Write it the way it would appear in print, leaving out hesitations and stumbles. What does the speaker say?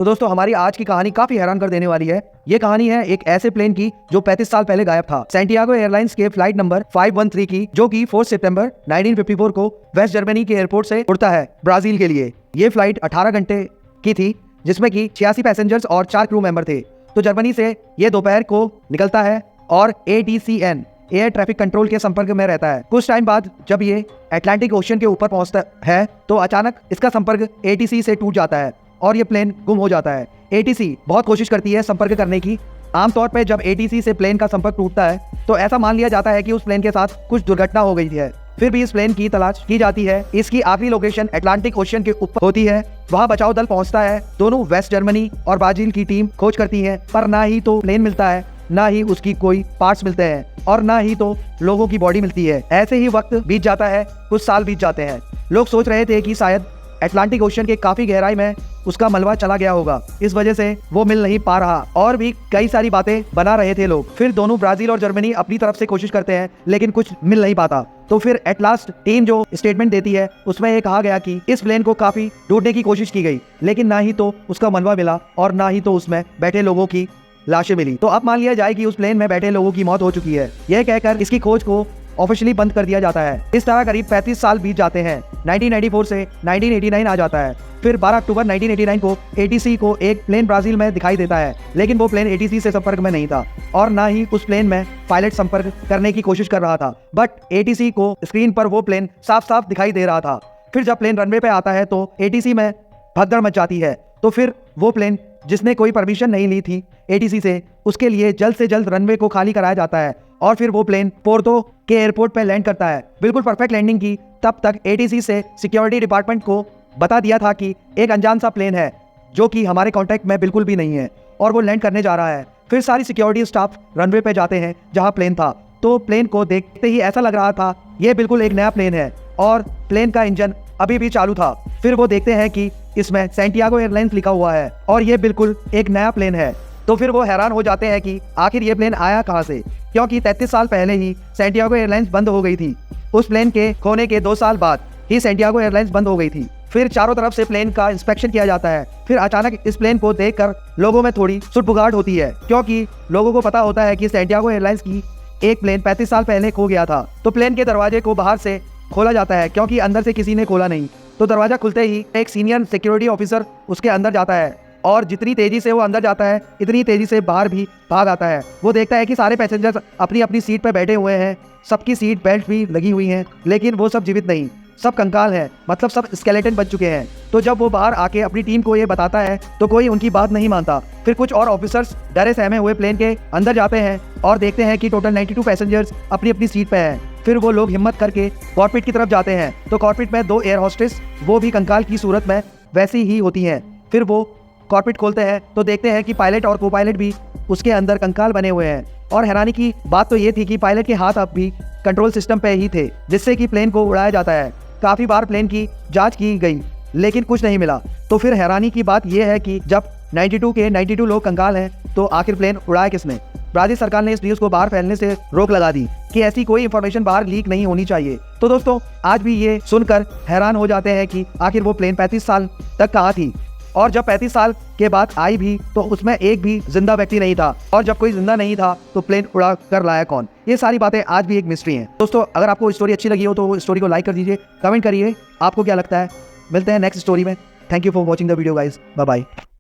तो दोस्तों हमारी आज की कहानी काफी हैरान कर देने वाली है। ये कहानी है एक ऐसे प्लेन की जो 35 साल पहले गायब था। सैंटियागो एयरलाइंस के फ्लाइट नंबर 513 की, जो कि 4 सितंबर 1954 को वेस्ट जर्मनी के एयरपोर्ट से उड़ता है ब्राजील के लिए। ये फ्लाइट 18 घंटे की थी, जिसमें कि 86 पैसेंजर्स और 4 क्रू मेंबर थे। तो जर्मनी से ये दोपहर को निकलता है और ATCN एयर ट्रैफिक कंट्रोल के संपर्क में रहता है। कुछ टाइम बाद जब ये अटलांटिक ओशन के ऊपर पहुंचता है तो अचानक इसका संपर्क ATC से टूट जाता है और ये प्लेन गुम हो जाता है। ATC बहुत कोशिश करती है संपर्क करने की। आमतौर पर जब ATC से प्लेन का संपर्क टूटता है तो ऐसा मान लिया जाता है कि उस प्लेन के साथ कुछ दुर्घटना हो गई है। फिर भी इस प्लेन की तलाश की जाती है। इसकी आखिरी लोकेशन अटलांटिक ओशन के ऊपर होती है। वहां बचाव दल पहुंचता है। दोनों वेस्ट जर्मनी और ब्राजील की टीम खोज करती है, पर ना ही तो प्लेन मिलता है, ना ही उसकी कोई पार्ट्स मिलते हैं और ना ही तो लोगों की बॉडी मिलती है। ऐसे ही वक्त बीत जाता है, कुछ साल बीत जाते हैं। लोग सोच रहे थे कि शायद अटलांटिक ओशन के काफी गहराई में उसका मलबा चला गया होगा, इस वजह से वो मिल नहीं पा रहा, और भी कई सारी बातें बना रहे थे लोग। फिर दोनों ब्राजील और जर्मनी अपनी तरफ से कोशिश करते हैं, लेकिन कुछ मिल नहीं पाता। तो फिर एट लास्ट टीम जो स्टेटमेंट देती है उसमें ये कहा गया कि इस प्लेन को काफी ढूंढने की कोशिश की गई, लेकिन ना ही तो उसका मलबा मिला और ना ही तो उसमें बैठे लोगों की लाशें मिली। तो अब मान लिया जाए कि उस प्लेन में बैठे लोगों की मौत हो चुकी है। यह कहकर इसकी खोज को ऑफिशियली बंद कर दिया जाता है। इस तरह करीब 35 साल बीत जाते हैं। 1994 से 1989 आ जाता है। फिर 12 अक्टूबर 1989 को ATC को एक प्लेन ब्राजील में दिखाई देता है, लेकिन वो प्लेन ATC से संपर्क में नहीं था और ना ही उस प्लेन में पायलट संपर्क करने की कोशिश कर रहा था। बट ATC को स्क्रीन पर वो प्लेन साफ साफ दिखाई दे रहा था। फिर जब प्लेन रनवे पे आता है तो ATC में भगदड़ मच जाती है। तो फिर वो प्लेन जिसने कोई परमिशन नहीं ली थी ATC से, उसके लिए जल्द से जल्द रनवे को खाली कराया जाता है और फिर वो प्लेन पोर्तो के एयरपोर्ट पर लैंड करता है। बिल्कुल परफेक्ट लैंडिंग की। तब तक ATC से सिक्योरिटी डिपार्टमेंट को बता दिया था कि एक अनजान सा प्लेन है जो कि हमारे कांटेक्ट में बिल्कुल भी नहीं है और वो लैंड करने जा रहा है। फिर सारी सिक्योरिटी स्टाफ रनवे पे जाते हैं जहां प्लेन था। तो प्लेन को देखते ही ऐसा लग रहा था ये बिल्कुल एक नया प्लेन है और प्लेन का इंजन अभी भी चालू था। फिर वो देखते हैं कि इसमें सैंटियागो एयरलाइंस लिखा हुआ है और ये बिल्कुल एक नया प्लेन है। तो फिर वो हैरान हो जाते हैं कि आखिर ये प्लेन आया कहां से, क्योंकि 33 साल पहले ही सैंटियागो एयरलाइंस बंद हो गई थी। उस प्लेन के खोने के 2 साल बाद ही सैंटियागो एयरलाइंस बंद हो गई थी। फिर चारों तरफ से प्लेन का इंस्पेक्शन किया जाता है। फिर अचानक इस प्लेन को देखकर लोगों में थोड़ी सुटपुगाहट होती है, क्योंकि लोगों को पता होता है कि सैंटियागो एयरलाइंस की एक प्लेन 35 साल पहले खो गया था। तो प्लेन के दरवाजे को बाहर से खोला जाता है, क्योंकि अंदर से किसी ने खोला नहीं। तो दरवाजा खुलते ही एक सीनियर सिक्योरिटी ऑफिसर उसके अंदर जाता है और जितनी तेजी से वो अंदर जाता है इतनी तेजी से बाहर भी भाग आता है। वो देखता है कि सारे पैसेंजर्स अपनी अपनी सीट पर बैठे हुए हैं, सबकी सीट बेल्ट भी लगी हुई हैं, लेकिन वो सब जीवित नहीं, सब कंकाल हैं, मतलब सब स्केलेटन बन चुके हैं। तो जब वो बाहर आके अपनी टीम को ये बताता है तो कोई उनकी बात नहीं मानता। फिर कुछ और ऑफिसर्स डरे सहमे हुए प्लेन के अंदर जाते हैं और देखते हैं कि टोटल 92 पैसेंजर्स अपनी अपनी सीट पे हैं। फिर वो लोग हिम्मत करके कॉकपिट की तरफ जाते हैं। तो कॉकपिट में 2 एयर होस्टेस, वो भी कंकाल की सूरत में वैसी ही होती हैं। फिर वो कॉकपिट खोलते हैं तो देखते हैं कि पायलट और को पायलट भी उसके अंदर कंकाल बने हुए हैं। और हैरानी की बात तो ये थी कि पायलट के हाथ अब भी कंट्रोल सिस्टम पे ही थे, जिससे कि प्लेन को उड़ाया जाता है। काफी बार प्लेन की जांच की गई, लेकिन कुछ नहीं मिला। तो फिर हैरानी की बात यह है कि जब 92 के 92 लोग कंकाल हैं, तो आखिर प्लेन उड़ाया किसने? ब्राजील सरकार ने इस न्यूज को बाहर फैलने से रोक लगा दी कि ऐसी कोई इंफॉर्मेशन बाहर लीक नहीं होनी चाहिए। तो दोस्तों आज भी ये सुनकर हैरान हो जाते हैं कि आखिर वो प्लेन 35 साल तक कहाँ थी, और जब 35 साल के बाद आई भी तो उसमें एक भी जिंदा व्यक्ति नहीं था, और जब कोई जिंदा नहीं था तो प्लेन उड़ा कर लाया कौन? ये सारी बातें आज भी एक मिस्ट्री हैं। दोस्तों अगर आपको स्टोरी अच्छी लगी हो तो स्टोरी को लाइक कर दीजिए, कमेंट करिए आपको क्या लगता है। मिलते हैं नेक्स्ट स्टोरी में। Thank you for watching the video guys, bye bye.